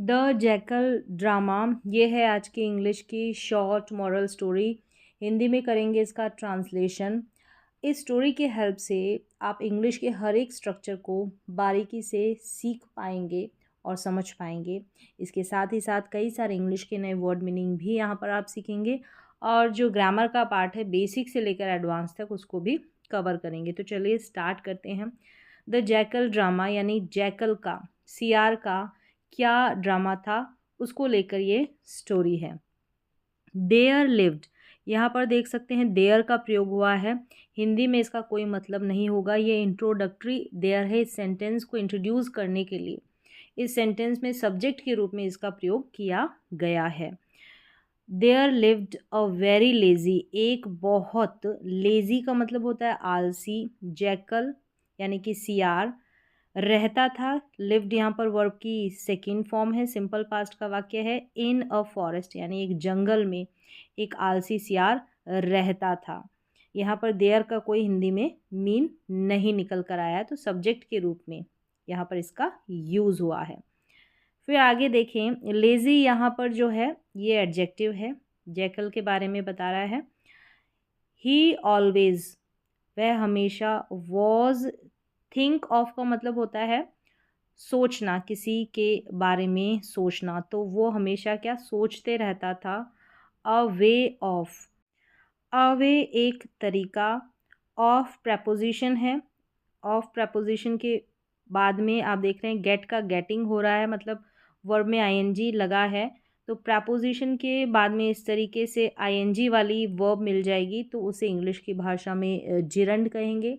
The jackal drama, ये है आज की इंग्लिश की शॉर्ट मॉरल स्टोरी। हिंदी में करेंगे इसका ट्रांसलेशन। इस स्टोरी के हेल्प से आप इंग्लिश के हर एक स्ट्रक्चर को बारीकी से सीख पाएंगे और समझ पाएंगे। इसके साथ ही साथ कई सारे इंग्लिश के नए वर्ड मीनिंग भी यहाँ पर आप सीखेंगे और जो ग्रामर का पार्ट है बेसिक से लेकर एडवांस तक उसको भी कवर करेंगे। तो चलिए स्टार्ट करते हैं। द जैकल ड्रामा यानी जैकल का, सीआर का क्या ड्रामा था, उसको लेकर ये स्टोरी है। देयर लिव्ड, यहाँ पर देख सकते हैं देयर का प्रयोग हुआ है। हिंदी में इसका कोई मतलब नहीं होगा, ये इंट्रोडक्टरी देयर है इस सेंटेंस को इंट्रोड्यूस करने के लिए। इस सेंटेंस में सब्जेक्ट के रूप में इसका प्रयोग किया गया है। There lived a very lazy, एक बहुत, लेजी का मतलब होता है आलसी, जैकल यानी कि सियार रहता था। लिव्ड यहाँ पर वर्ब की सेकेंड फॉर्म है, सिंपल पास्ट का वाक्य है। इन अ फॉरेस्ट यानी एक जंगल में एक आलसी सियार रहता था। यहाँ पर देयर का कोई हिंदी में मीन नहीं निकल कर आया है, तो सब्जेक्ट के रूप में यहाँ पर इसका यूज़ हुआ है। फिर आगे देखें, लेज़ी यहाँ पर जो है ये एडजेक्टिव है, जैकल के बारे में बता रहा है। ही ऑलवेज, वह हमेशा, वॉज, थिंक ऑफ का मतलब होता है सोचना, किसी के बारे में सोचना, तो वो हमेशा क्या सोचते रहता था। अ वे ऑफ, अ वे एक तरीका, ऑफ प्रपोजिशन है। ऑफ प्रपोजिशन के बाद में आप देख रहे हैं गेट का गेटिंग हो रहा है, मतलब वर्ब में आईएनजी लगा है, तो प्रपोजिशन के बाद में इस तरीके से आईएनजी वाली वर्ब मिल जाएगी तो उसे इंग्लिश की भाषा में जिरंड कहेंगे।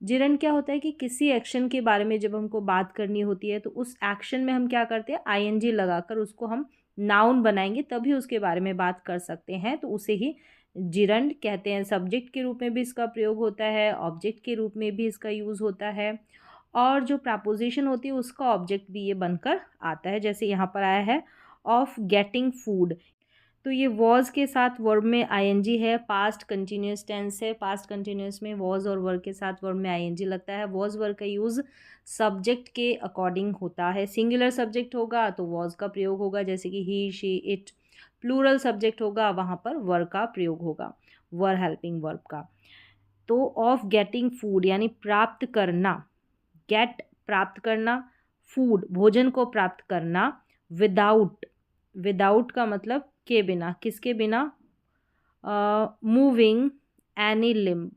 जिरंड क्या होता है कि किसी एक्शन के बारे में जब हमको बात करनी होती है तो उस एक्शन में हम क्या करते हैं, आईएनजी लगाकर उसको हम नाउन बनाएंगे, तभी उसके बारे में बात कर सकते हैं, तो उसे ही जिरंड कहते हैं। सब्जेक्ट के रूप में भी इसका प्रयोग होता है, ऑब्जेक्ट के रूप में भी इसका यूज़ होता है, और जो प्रपोजिशन होती है उसका ऑब्जेक्ट भी ये बनकर आता है। जैसे यहाँ पर आया है ऑफ गेटिंग फूड, तो ये वॉज के साथ वर्ब में आईएनजी है, पास्ट कंटिन्यूस टेंस है। पास्ट कंटिन्यूस में वॉज और वर्ब के साथ वर्ब में आईएनजी लगता है। वॉज वर्ब का यूज़ सब्जेक्ट के अकॉर्डिंग होता है। सिंगुलर सब्जेक्ट होगा तो वॉज का प्रयोग होगा, जैसे कि ही, शी, इट। प्लूरल सब्जेक्ट होगा वहाँ पर वर्ब का प्रयोग होगा, वर हेल्पिंग वर्ब का। तो ऑफ गेटिंग फूड यानी प्राप्त करना, गेट प्राप्त करना, फूड भोजन को प्राप्त करना, विदाउट, विदाउट का मतलब के बिना, किसके बिना, मूविंग एनी लिम,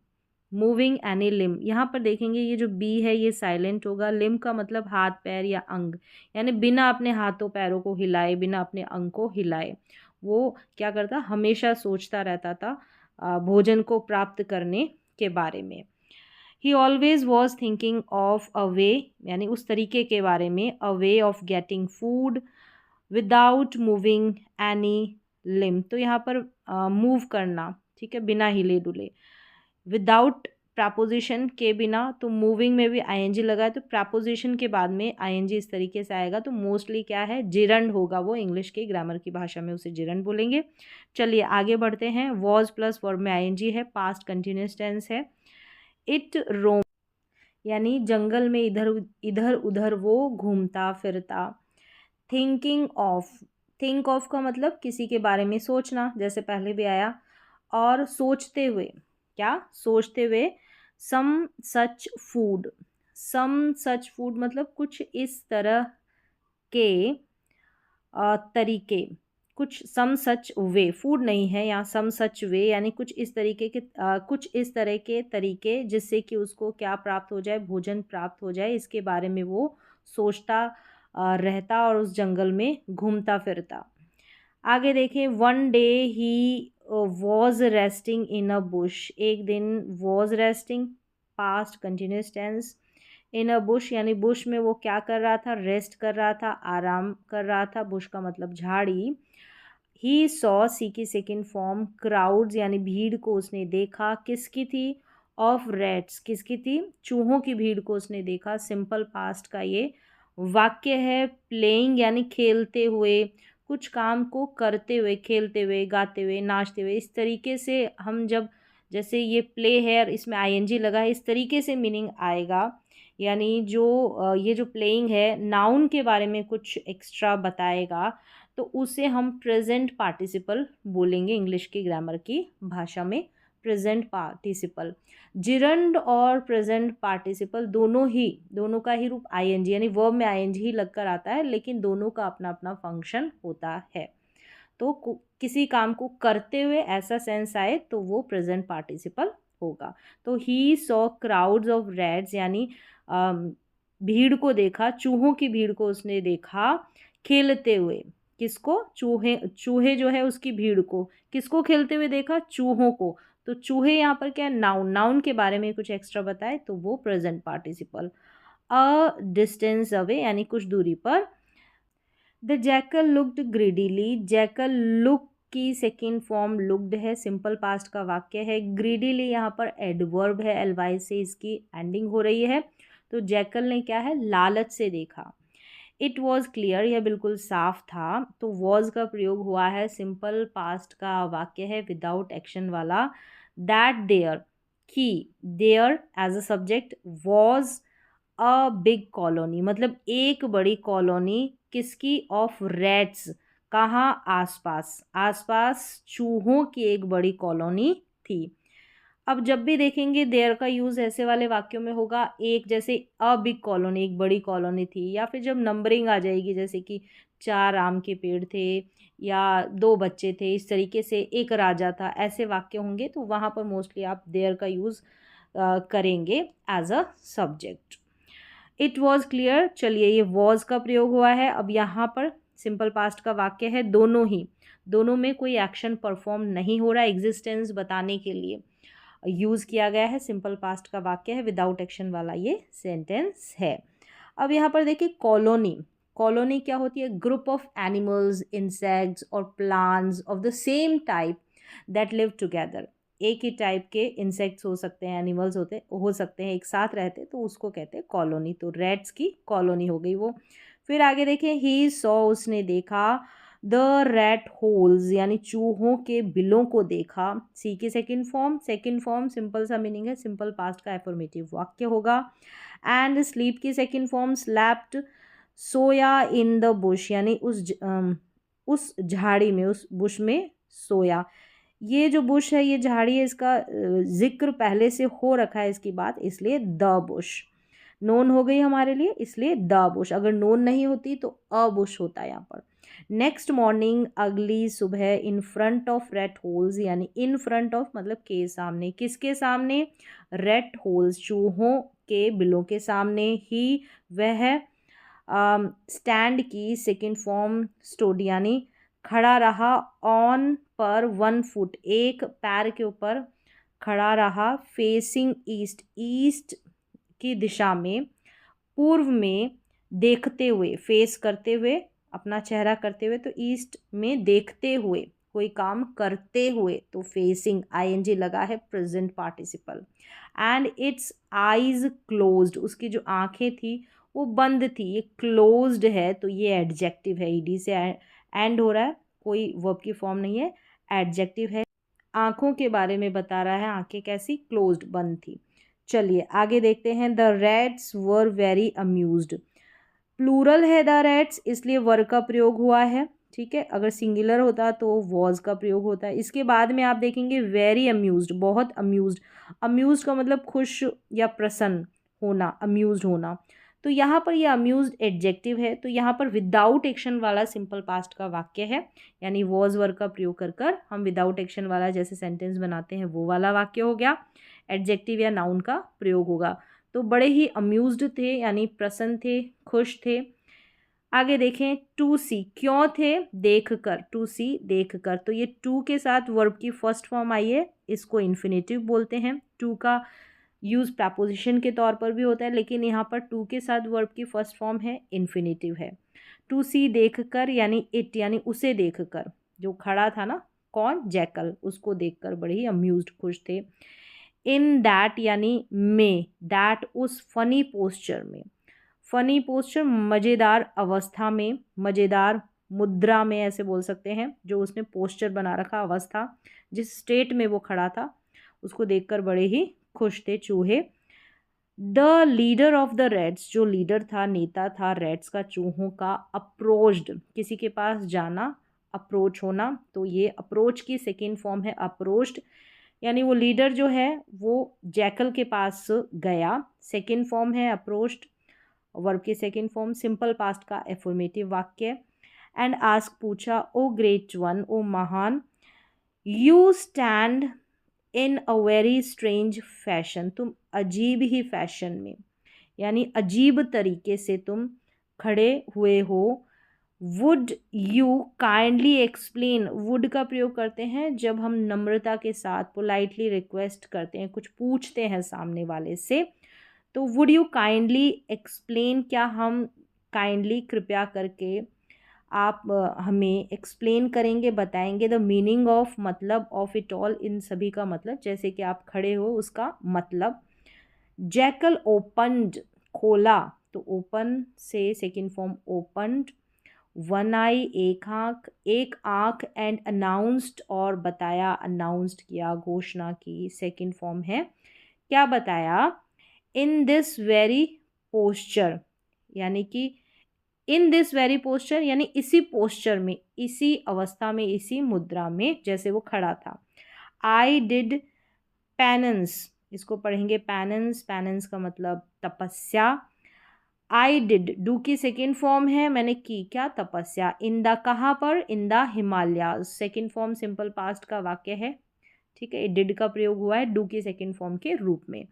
मूविंग एनी लिम। यहाँ पर देखेंगे ये जो बी है ये साइलेंट होगा। लिम का मतलब हाथ पैर या अंग, यानी बिना अपने हाथों पैरों को हिलाए, बिना अपने अंग को हिलाए वो क्या करता, हमेशा सोचता रहता था भोजन को प्राप्त करने के बारे में। He always was thinking of a way, यानी उस तरीके के बारे में, a way of getting food without moving any limb. तो यहाँ पर मूव करना, ठीक है, बिना हिले डुले। विदाउट प्रपोजिशन के बिना, तो मूविंग में भी आईएनजी लगा है, तो प्रपोजिशन के बाद में आईएनजी इस तरीके से आएगा तो मोस्टली क्या है, जिरंड होगा, वो इंग्लिश के ग्रामर की भाषा में उसे जिरंड बोलेंगे। चलिए आगे बढ़ते हैं। वॉज प्लस वर्ब में आईएनजी है, पास्ट कंटिन्यूस टेंस है। इट रोम, यानी जंगल में इधर इधर उधर वो घूमता फिरता। थिंकिंग ऑफ, थिंक ऑफ का मतलब किसी के बारे में सोचना, जैसे पहले भी आया, और सोचते हुए, क्या सोचते हुए। सम सच फूड, सम सच फूड मतलब कुछ इस तरह के तरीके, कुछ सम सच वे, फूड नहीं है यहाँ, सम सच वे यानी कुछ इस तरीके के कुछ इस तरह के तरीके जिससे कि उसको क्या प्राप्त हो जाए, भोजन प्राप्त हो जाए, इसके बारे में वो सोचता रहता और उस जंगल में घूमता फिरता। आगे देखें, one day he was resting in a bush, एक दिन was resting, past continuous tense, in a bush यानी बुश में वो क्या कर रहा था, रेस्ट कर रहा था, आराम कर रहा था। बुश का मतलब झाड़ी। ही सॉ, सी की सेकेंड फॉर्म, क्राउड्स यानी भीड़ को उसने देखा, किसकी थी, ऑफ रैट्स, किसकी थी, चूहों की भीड़ को उसने देखा। सिंपल पास्ट का ये वाक्य है। प्लेइंग यानी खेलते हुए, कुछ काम को करते हुए, खेलते हुए, गाते हुए, नाचते हुए, इस तरीके से हम जब, जैसे ये प्ले है और इसमें आईएनजी लगा है, इस तरीके से मीनिंग आएगा यानी जो ये जो प्लेइंग है नाउन के बारे में कुछ एक्स्ट्रा बताएगा तो उसे हम प्रेजेंट पार्टिसिपल बोलेंगे इंग्लिश की ग्रामर की भाषा में, प्रेजेंट पार्टिसिपल। जिरंड और प्रेजेंट पार्टिसिपल दोनों का ही रूप आईएनजी यानी वर्ब में आईएनजी ही लगकर आता है, लेकिन दोनों का अपना अपना फंक्शन होता है। तो किसी काम को करते हुए ऐसा सेंस आए तो वो प्रेजेंट पार्टिसिपल होगा। तो he saw crowds of rats यानी भीड़ को देखा, चूहों की भीड़ को उसने देखा खेलते हुए। किसको? चूहे, चूहे जो है उसकी भीड़ को। किसको खेलते हुए देखा? चूहों को। तो चूहे यहाँ पर क्या है? नाउन। नाउन के बारे में कुछ एक्स्ट्रा बताए तो वो present participle. A distance away यानी कुछ दूरी पर। The jackal looked greedily, jackal look की सेकेंड फॉर्म लुक्ड है, सिंपल पास्ट का वाक्य है। ग्रीडीली यहाँ पर एडवर्ब है, एलवाई से इसकी एंडिंग हो रही है। तो जैकल ने क्या है? लालच से देखा। इट वॉज क्लियर, यह बिल्कुल साफ था। तो वॉज का प्रयोग हुआ है, सिंपल पास्ट का वाक्य है विदाउट एक्शन वाला। दैट देयर, कि there as a subject, was a big colony, मतलब एक बड़ी कॉलोनी। किसकी? Of rats. कहाँ? आसपास। आसपास चूहों की एक बड़ी कॉलोनी थी। अब जब भी देखेंगे देयर का यूज़ ऐसे वाले वाक्यों में होगा, एक जैसे अ बिग कॉलोनी, एक बड़ी कॉलोनी थी, या फिर जब नंबरिंग आ जाएगी जैसे कि 4 आम के पेड़ थे या 2 बच्चे थे, इस तरीके से एक राजा था, ऐसे वाक्य होंगे तो वहाँ पर मोस्टली आप देयर का यूज़ करेंगे as a subject. It was clear, चलिए ये वॉज का प्रयोग हुआ है। अब यहाँ पर सिंपल पास्ट का वाक्य है, दोनों में कोई एक्शन परफॉर्म नहीं हो रहा, एग्जिस्टेंस बताने के लिए यूज़ किया गया है, सिंपल पास्ट का वाक्य है, विदाउट एक्शन वाला ये सेंटेंस है। अब यहाँ पर देखिए कॉलोनी। कॉलोनी क्या होती है? ग्रुप ऑफ एनिमल्स, इंसेक्ट्स और plants of the same type that live together. एक ही टाइप के इंसेक्ट्स हो सकते हैं, एनिमल्स हो सकते हैं, एक साथ रहते, तो उसको कहते हैं कॉलोनी। तो रैट्स की कॉलोनी हो गई वो। फिर आगे देखें, ही सॉ, उसने देखा, द रैट होल्स यानी चूहों के बिलों को देखा। सी की सेकंड फॉर्म सिंपल सा मीनिंग है, सिंपल पास्ट का एफर्मेटिव वाक्य होगा। एंड स्लीप की second form slapped, soya in the Bush यानी उस झाड़ी में, उस बुश में सोया। ये जो बुश है, ये झाड़ी है, इसका जिक्र पहले से हो रखा है इसकी बात, इसलिए द बुश नोन हो गई हमारे लिए, इसलिए द बुश। अगर नोन नहीं होती तो अ बुश होता है यहाँ पर। नेक्स्ट मॉर्निंग, अगली सुबह, in front of rate holes यानी इन फ्रंट ऑफ मतलब के सामने। किसके सामने? रेट होल्स, चूहों के बिलों के सामने। ही वह, स्टैंड की सेकेंड फॉर्म स्टूड यानी खड़ा रहा, ऑन पर 1 फुट एक पैर के ऊपर खड़ा रहा, फेसिंग ईस्ट ईस्ट की दिशा में, पूर्व में, देखते हुए, फेस करते हुए, अपना चेहरा करते हुए, तो ईस्ट में देखते हुए, कोई काम करते हुए, तो फेसिंग आईएनजी लगा है, present participle. And it's eyes closed, उसकी जो आंखें थी वो बंद थी, ये क्लोज्ड है तो ये एडजेक्टिव है, ईडी से एंड हो रहा है, कोई वर्ब की फॉर्म नहीं है, एडजेक्टिव है। आंखों के बारे में बता रहा है, आंखें कैसी? क्लोज्ड, बंद थी। चलिए आगे देखते हैं। The rats were very amused, plural है द रैट्स इसलिए वर का प्रयोग हुआ है, ठीक है। अगर सिंगुलर होता तो वॉज का प्रयोग होता है। इसके बाद में आप देखेंगे वेरी अम्यूज्ड, बहुत अम्यूज्ड। अम्यूज्ड का मतलब खुश या प्रसन्न होना, अम्यूज्ड होना। तो यहाँ पर ये अम्यूज्ड एडजेक्टिव है, तो यहाँ पर विदाउट एक्शन वाला सिंपल पास्ट का वाक्य है, यानी वॉज वर का प्रयोग कर कर हम विदाउट एक्शन वाला जैसे सेंटेंस बनाते हैं वो वाला वाक्य हो गया। एडजेक्टिव या नाउन का प्रयोग होगा। तो बड़े ही अम्यूज्ड थे यानी प्रसन्न थे, खुश थे। आगे देखें, टू सी, क्यों थे? देख कर, टू सी देख कर। तो ये टू के साथ वर्ब की फर्स्ट फॉर्म आई है, इसको इन्फिनेटिव बोलते हैं। टू का यूज़ प्रपोजिशन के तौर पर भी होता है, लेकिन यहाँ पर टू के साथ वर्ब की फर्स्ट फॉर्म है, इन्फिनेटिव है। टू सी देख कर यानी इट यानी उसे देख कर, जो खड़ा था ना, कौन? जैकल, उसको देख कर बड़े ही अम्यूज्ड, खुश थे। इन दैट यानी में, दैट उस फनी पोस्चर में, फनी पोस्चर मज़ेदार अवस्था में, मज़ेदार मुद्रा में ऐसे बोल सकते हैं, जो उसने पोस्चर बना रखा, अवस्था, जिस स्टेट में वो खड़ा था उसको देखकर बड़े ही खुश थे चूहे। The leader of the Reds, जो लीडर था, नेता था रेड्स का, चूहों का, अप्रोच्ड, किसी के पास जाना, अप्रोच होना, तो ये अप्रोच की सेकेंड फॉर्म है अप्रोच्ड, यानी वो लीडर जो है वो जैकल के पास गया, सेकेंड फॉर्म है अप्रोच्ड, वर्ब की सेकेंड फॉर्म, सिंपल पास्ट का एफर्मेटिव वाक्य। एंड आस्क, पूछा, ओ ग्रेट वन, ओ महान, you stand in a very strange fashion, तुम अजीब ही फैशन में, यानी अजीब तरीके से तुम खड़े हुए हो। Would you kindly explain, would का प्रयोग करते हैं जब हम नम्रता के साथ पोलाइटली रिक्वेस्ट करते हैं, कुछ पूछते हैं सामने वाले से, तो वुड यू काइंडली एक्सप्लेन, क्या हम काइंडली, कृपया करके, आप हमें एक्सप्लेन करेंगे, बताएंगे, द मीनिंग ऑफ, मतलब, ऑफ इट ऑल, इन सभी का मतलब, जैसे कि आप खड़े हो उसका मतलब। जैकल ओपन्ड, खोला, तो ओपन से सेकेंड फॉर्म ओपन्ड। वन आई, एक आँख, एंड अनाउंस्ड, और बताया, अनाउंस्ड किया, घोषणा की, सेकेंड फॉर्म है। क्या बताया? इन दिस वेरी पोस्चर, यानी कि इन दिस वेरी पोस्चर, यानी इसी पोस्चर में, इसी अवस्था में, इसी मुद्रा में, जैसे वो खड़ा था। आई डिड पेनेंस, इसको पढ़ेंगे पेनेंस, पेनेंस का मतलब तपस्या। आई डिड, डू की सेकेंड फॉर्म है, मैंने की क्या, तपस्या। इन द, कहाँ पर, in the Himalayas, second form simple past का वाक्य है, ठीक है, डिड का प्रयोग हुआ है डू की सेकेंड फॉर्म के रूप में।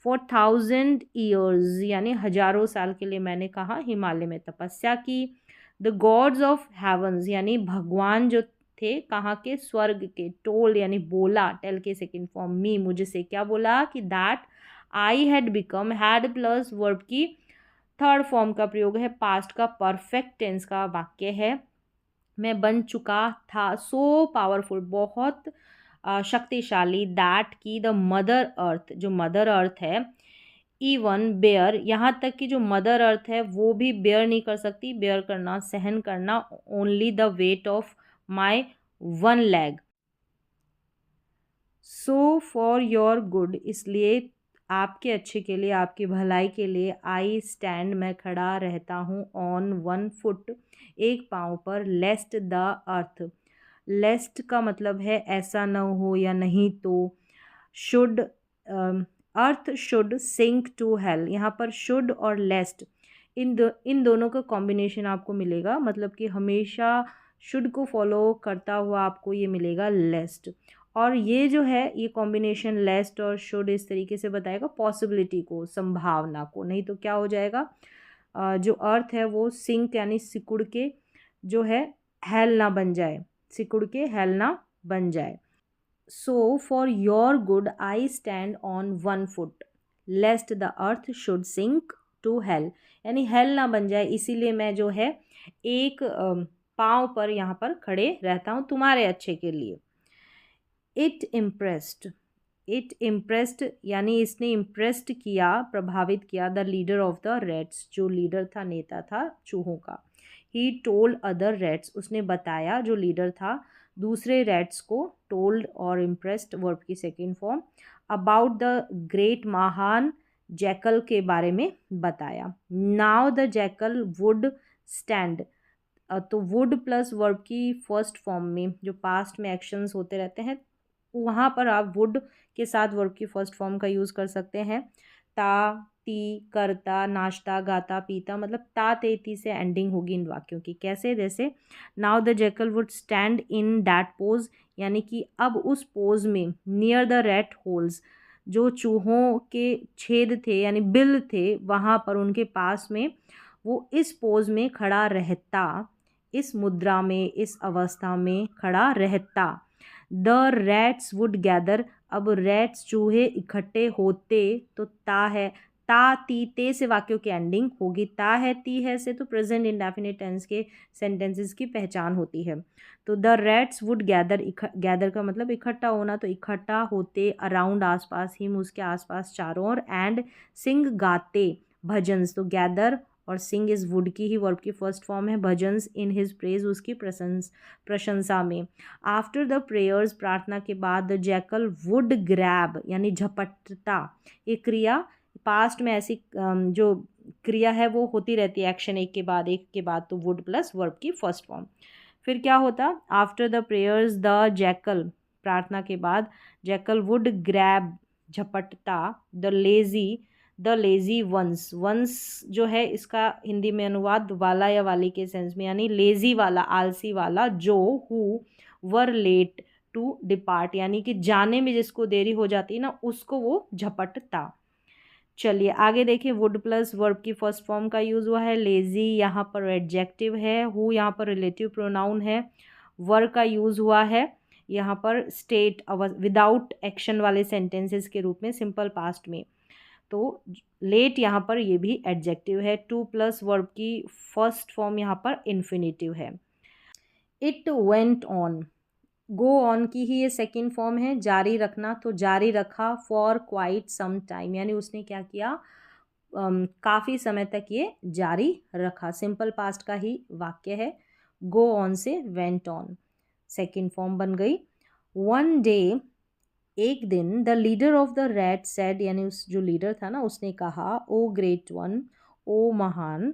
फॉर 1000 years, यानी हजारों साल के लिए मैंने कहा हिमालय में तपस्या की। द गॉड्स ऑफ हेवंस, यानी भगवान जो थे, कहाँ के, स्वर्ग के। टोल, यानी बोला, टेल के सेकेंड फॉर्म, मी, मुझसे क्या बोला, कि that I had become, had plus verb की थर्ड फॉर्म का प्रयोग है, पास्ट का परफेक्ट टेंस का वाक्य है, मैं बन चुका था। सो पावरफुल, बहुत शक्तिशाली। दैट की, द मदर अर्थ, जो मदर अर्थ है, इवन बेयर, यहाँ तक कि जो मदर अर्थ है वो भी बेयर नहीं कर सकती, बेयर करना, सहन करना, only the weight of my one leg. So for your good, इसलिए आपके अच्छे के लिए, आपकी भलाई के लिए, आई स्टैंड, मैं खड़ा रहता हूँ, ऑन वन फुट, एक पाँव पर, लेस्ट द अर्थ, लेस्ट का मतलब है ऐसा न हो या नहीं तो, should, earth should sink to hell, यहाँ पर शुड और लेस्ट, इन दोनों का कॉम्बिनेशन आपको मिलेगा, मतलब कि हमेशा शुड को फॉलो करता हुआ आपको ये मिलेगा लेस्ट। और ये जो है, ये कॉम्बिनेशन लेस्ट और शुड इस तरीके से बताएगा पॉसिबिलिटी को, संभावना को, नहीं तो क्या हो जाएगा, जो अर्थ है वो सिंक, यानी सिकुड़ के, जो है हेल ना बन जाए, सिकुड़ के हेल ना बन जाए। So for your good I stand on one foot, lest the earth should sink to hell, यानी हेल ना बन जाए, इसीलिए मैं जो है एक पाँव पर यहाँ पर खड़े रहता हूँ तुम्हारे अच्छे के लिए। इट इम्प्रेस्ड, इट इम्प्रेस्ड, यानी इसने इम्प्रेस्ड किया, प्रभावित किया, the leader of the Reds, जो लीडर था, नेता था चूहों का। ही टोल्ड अदर रेड्स, उसने बताया, जो लीडर था, दूसरे रेड्स को, टोल्ड और इम्प्रेस्ड वर्ब की second form, about the great, महान जैकल के बारे में बताया। Now the jackal would stand, तो वुड प्लस वर्ब की फर्स्ट फॉर्म में, जो पास्ट में एक्शंस होते रहते हैं, वहाँ पर आप वुड के साथ वर्ब की फर्स्ट फॉर्म का यूज़ कर सकते हैं। ता, ती, करता, नाश्ता, गाता, पीता, मतलब ता ते ती से एंडिंग होगी इन वाक्यों की। कैसे? जैसे now the jackal would stand in that pose, यानी कि अब उस पोज में, नियर द रैट होल्स, जो चूहों के छेद थे, यानी बिल थे, वहाँ पर उनके पास में वो इस पोज में खड़ा रहता, इस मुद्रा में, इस अवस्था में खड़ा रहता। द रैट्स वुड गैदर, अब रैट्स, चूहे इकट्ठे होते, तो ता है, ता ती ते से वाक्यों की एंडिंग होगी, ता है ती है से तो प्रेजेंट इंडेफिनिट टेंस के सेंटेंसेस की पहचान होती है। तो the rats would gather, gather का मतलब इकट्ठा होना, तो इकट्ठा होते, अराउंड, आसपास, हिम, उसके आसपास, चारों ओर, एंड सिंग, गाते, भजन्स, तो गैदर और सिंग इज वुड की ही वर्ब की फर्स्ट फॉर्म है, भजन्स इन हिज प्रेज, उसकी प्रशंसा में। आफ्टर द प्रेयर्स, प्रार्थना के बाद, द जैकल वुड ग्रैब, यानी झपटता, एक क्रिया, पास्ट में ऐसी जो क्रिया है वो होती रहती है, एक्शन एक के बाद तो वुड प्लस वर्ब की फर्स्ट फॉर्म। फिर क्या होता, after the prayers the jackal, प्रार्थना के बाद जैकल वुड ग्रैब, झपटता, द लेजी वंस, वंस जो है इसका हिंदी में अनुवाद वाला या वाली के सेंस में, यानी लेजी वाला, आलसी वाला, जो who were late to depart, यानी कि जाने में जिसको देरी हो जाती है ना उसको वो झपटता। चलिए आगे देखिए, वुड प्लस वर्ब की फर्स्ट फॉर्म का यूज़ हुआ है, लेजी यहाँ पर एडजेक्टिव है, हु यहाँ पर रिलेटिव प्रोनाउन है, वर का यूज़ हुआ है यहाँ पर स्टेट विदाउट एक्शन वाले सेंटेंसेस के रूप में सिंपल पास्ट में। तो लेट यहाँ पर ये भी एडजेक्टिव है। टू प्लस वर्ब की फर्स्ट फॉर्म यहाँ पर इन्फिनेटिव है। It went on, go on की ही ये सेकेंड फॉर्म है, जारी रखना, तो जारी रखा फॉर क्वाइट सम टाइम, यानी उसने क्या किया, काफ़ी समय तक ये जारी रखा, सिंपल पास्ट का ही वाक्य है। गो ऑन से वेंट ऑन सेकेंड फॉर्म बन गई। वन डे, एक दिन, the leader of the rat said, यानी उस जो लीडर था ना उसने कहा, ओ ग्रेट वन, ओ महान,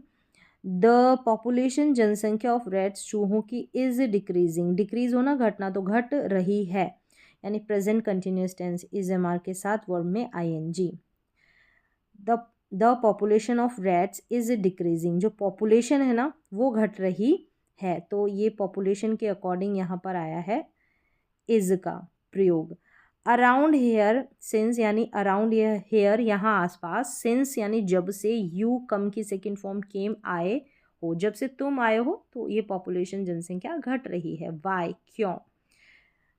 द पॉपुलेशन, जनसंख्या ऑफ रैट्स, चूहों की, इज डिक्रीजिंग, डिक्रीज होना घटना, तो घट रही है, यानी present continuous tense, is am are के साथ वर्ब में I N G. The population of rats is decreasing, जो पॉपुलेशन है ना वो घट रही है, तो ये पॉपुलेशन के अकॉर्डिंग यहाँ पर आया है इज का प्रयोग। अराउंड हेयर, सिंस यानी अराउंड हेयर यहाँ आसपास, सिंस यानी जब से, यू कम की सेकेंड फॉर्म केम आए हो, जब से तुम आए हो तो ये पॉपुलेशन जनसंख्या घट रही है। वाई क्यों।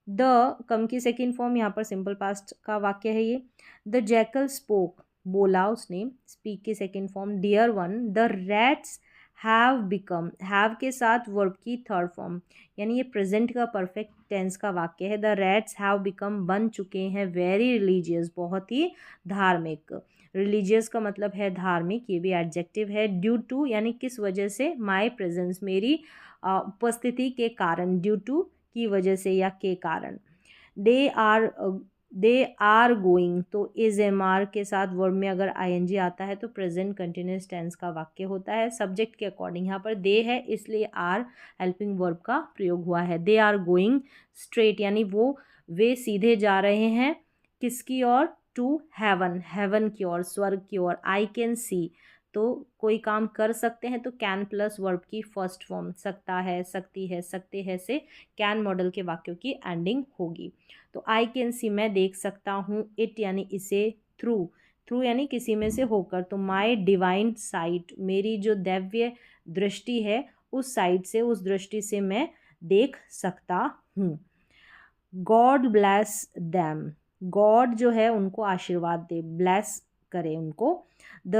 द कम की सेकेंड फॉर्म यहाँ पर सिंपल पास्ट का वाक्य है ये। द जैकल स्पोक, बोला उसने, स्पीक की second form dear one, the rats have become, have के साथ वर्ब की थर्ड फॉर्म, यानी ये प्रेजेंट का परफेक्ट टेंस का वाक्य है। द रैट्स हैव बिकम, बन चुके हैं, वेरी रिलीजियस, बहुत ही धार्मिक, रिलीजियस का मतलब है धार्मिक, ये भी एडजेक्टिव है। ड्यू टू यानी किस वजह से, माई प्रेजेंस, मेरी उपस्थिति के कारण, ड्यू टू की वजह से या के कारण। दे आर गोइंग, तो इज एम आर के साथ वर्ब में अगर आई एन जी आता है तो प्रेजेंट कंटिन्यूस टेंस का वाक्य होता है। सब्जेक्ट के अकॉर्डिंग यहाँ पर दे है इसलिए आर हेल्पिंग वर्ब का प्रयोग हुआ है। दे आर गोइंग स्ट्रेट, यानी वे सीधे जा रहे हैं किसकी ओर, टू हेवन, हेवन की ओर, स्वर्ग की ओर। आई कैन सी, तो कोई काम कर सकते हैं तो कैन प्लस वर्ब की फर्स्ट फॉर्म, सकता है, सकती है, सकते हैं से कैन मॉडल के वाक्यों की एंडिंग होगी। तो आई कैन सी, मैं देख सकता हूँ, इट यानी इसे, थ्रू, थ्रू यानी किसी में से होकर, तो माई डिवाइन साइट, मेरी जो दैव्य दृष्टि है उस साइड से, उस दृष्टि से मैं देख सकता हूँ। गॉड ब्लेस दैम, गॉड जो है उनको आशीर्वाद दे, ब्लेस करे उनको। The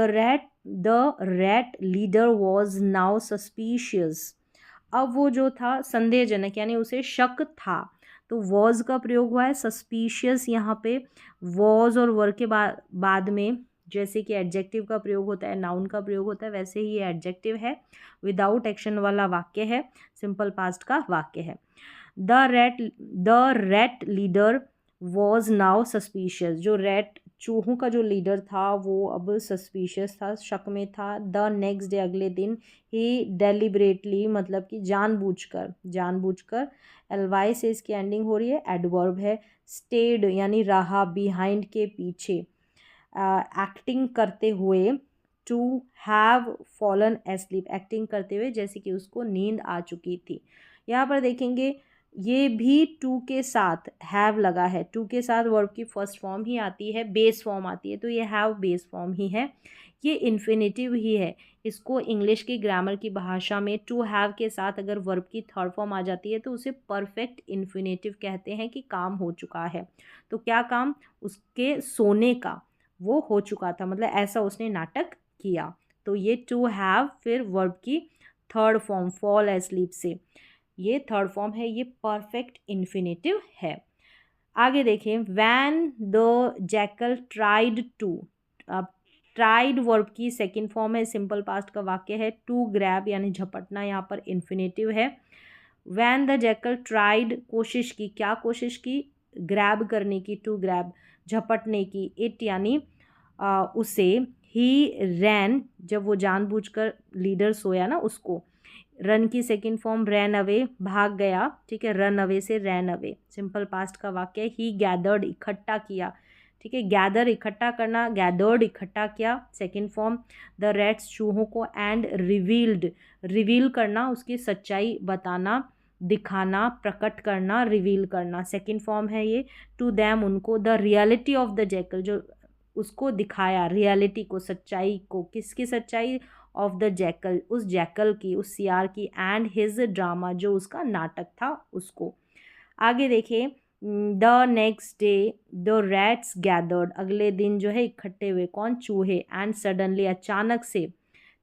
rat leader was now suspicious, अब वो जो था संदेहजनक, यानी उसे शक था, तो वॉज का प्रयोग हुआ है। सस्पिशियस यहाँ पे वॉज और वर के बाद में जैसे कि एडजेक्टिव का प्रयोग होता है, नाउन का प्रयोग होता है, वैसे ही ये एडजेक्टिव है, विदाउट एक्शन वाला वाक्य है, सिंपल पास्ट का वाक्य है। The rat leader was now suspicious, जो रैट चूहों का जो लीडर था वो अब सस्पिशियस था, शक में था। द नेक्स्ट डे, अगले दिन, ही डेलिबरेटली मतलब कि जानबूझकर, एलवाई से इसकी एंडिंग हो रही है, एडवर्ब है। स्टेड यानी रहा, बिहाइंड के पीछे, एक्टिंग करते हुए, to have fallen asleep, acting करते हुए जैसे कि उसको नींद आ चुकी थी। यहाँ पर देखेंगे ये भी टू के साथ हैव लगा है, टू के साथ वर्ब की फर्स्ट फॉर्म ही आती है, बेस फॉर्म आती है, तो ये हैव बेस फॉर्म ही है, ये इन्फिनेटिव ही है। इसको इंग्लिश की ग्रामर की भाषा में टू हैव के साथ अगर वर्ब की थर्ड फॉर्म आ जाती है तो उसे परफेक्ट इन्फिनेटिव कहते हैं कि काम हो चुका है। तो क्या काम, उसके सोने का, वो हो चुका था, मतलब ऐसा उसने नाटक किया, तो ये टू हैव फिर वर्ब की थर्ड फॉर्म फॉल एस्लीप से, ये थर्ड फॉर्म है, ये परफेक्ट इन्फिनेटिव है। आगे देखें, when the jackal tried to, अब ट्राइड वर्ब की सेकेंड फॉर्म है, सिंपल पास्ट का वाक्य है। टू ग्रैब यानी झपटना, यहाँ पर इन्फिनेटिव है। वैन द जैकल ट्राइड, कोशिश की, क्या कोशिश की, ग्रैब करने की, टू ग्रैब, झपटने की। इट यानी उसे ही रैन, जब वो जानबूझकर लीडर सोया ना उसको, रन की सेकंड फॉर्म रैन अवे, भाग गया, ठीक है, रन अवे से रैन अवे, सिंपल पास्ट का वाक्य है। ही गैदर्ड, इकट्ठा किया, ठीक है, गैदर इकट्ठा करना, गैदर्ड इकट्ठा किया, सेकंड फॉर्म। द रैट्स, चूहों को, एंड रिवील्ड, रिवील करना, उसकी सच्चाई बताना, दिखाना, प्रकट करना, रिवील करना, सेकंड फॉर्म है ये। टू दैम, उनको, the reality of the jackal, जो उसको दिखाया, रियलिटी को, सच्चाई को, किसकी सच्चाई, ऑफ द जैकल, उस जैकल की, उस सियार की, एंड हिज ड्रामा, जो उसका नाटक था उसको। आगे देखें, the next day the rats gathered, अगले दिन जो है इकट्ठे हुए, कौन, चूहे, एंड सडनली, अचानक से,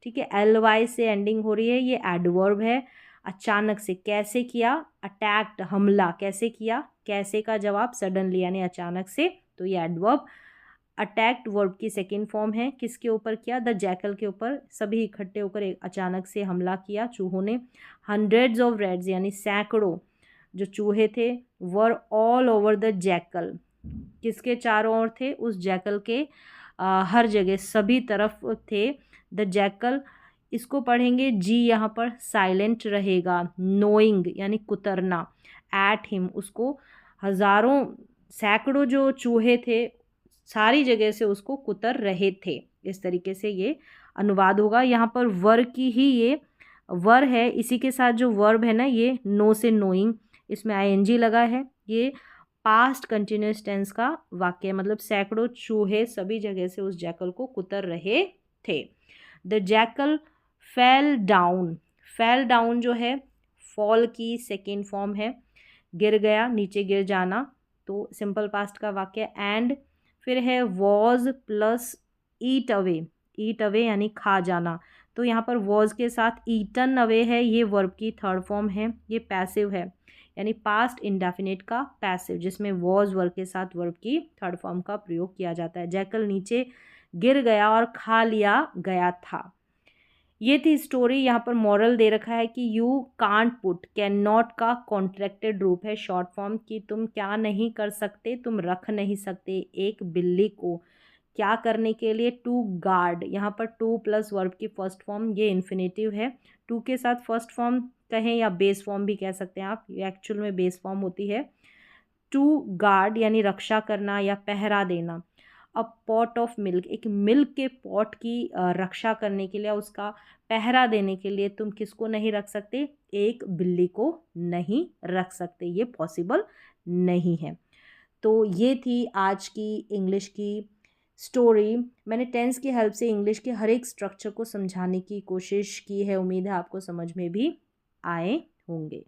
ठीक है, LY से एंडिंग हो रही है, ये एडवर्ब है। अचानक से, कैसे किया, अटैक्ड, हमला, कैसे किया, कैसे का जवाब सडनली यानी अचानक से, तो ये एडवर्ब। अटैक्ड वर्ब की सेकेंड फॉर्म है, किसके ऊपर किया, द जैकल के ऊपर, सभी इकट्ठे होकर एक अचानक से हमला किया चूहों ने। हंड्रेड्स ऑफ रैट्स यानी सैकड़ों जो चूहे थे, were all over the jackal, किसके चारों ओर थे, उस जैकल के हर जगह, सभी तरफ थे। द जैकल, इसको पढ़ेंगे जी, यहाँ पर साइलेंट रहेगा। नोइंग यानी कुतरना, एट हिम, उसको, हजारों सैकड़ों जो चूहे थे सारी जगह से उसको कुतर रहे थे, इस तरीके से ये अनुवाद होगा। यहाँ पर वर की ही ये वर है, इसी के साथ जो वर्ब है ना ये नो से नोइंग, इसमें ING लगा है, ये पास्ट कंटिन्यूस टेंस का वाक्य है, मतलब सैकड़ों चूहे सभी जगह से उस जैकल को कुतर रहे थे। The jackal fell down, fell down जो है फॉल की सेकेंड फॉर्म है, गिर गया, नीचे गिर जाना, तो सिंपल पास्ट का वाक्य। एंड फिर है was plus eat away, eat away यानी खा जाना, तो यहाँ पर वॉज के साथ ईटन अवे है, ये वर्ब की थर्ड फॉर्म है, ये पैसिव है, यानी पास्ट इंडेफिनिट का पैसिव, जिसमें वॉज वर्ब के साथ वर्ब की थर्ड फॉर्म का प्रयोग किया जाता है। जैकल नीचे गिर गया और खा लिया गया था। ये थी स्टोरी। यहाँ पर मॉरल दे रखा है कि you can't put, can not का कॉन्ट्रैक्टेड रूप है, शॉर्ट फॉर्म, कि तुम क्या नहीं कर सकते, तुम रख नहीं सकते एक बिल्ली को, क्या करने के लिए, टू गार्ड, यहाँ पर टू प्लस वर्ब की फर्स्ट फॉर्म, ये इन्फिनेटिव है, टू के साथ फर्स्ट फॉर्म कहें या बेस फॉर्म भी कह सकते हैं आप, ये एक्चुअल में बेस फॉर्म होती है। टू गार्ड यानी रक्षा करना या पहरा देना। अ पॉट ऑफ मिल्क, एक मिल्क के पॉट की रक्षा करने के लिए, उसका पहरा देने के लिए तुम किसको नहीं रख सकते, एक बिल्ली को नहीं रख सकते, ये पॉसिबल नहीं है। तो ये थी आज की इंग्लिश की स्टोरी। मैंने टेंस की हेल्प से इंग्लिश के हर एक स्ट्रक्चर को समझाने की कोशिश की है, उम्मीद है आपको समझ में भी आए होंगे।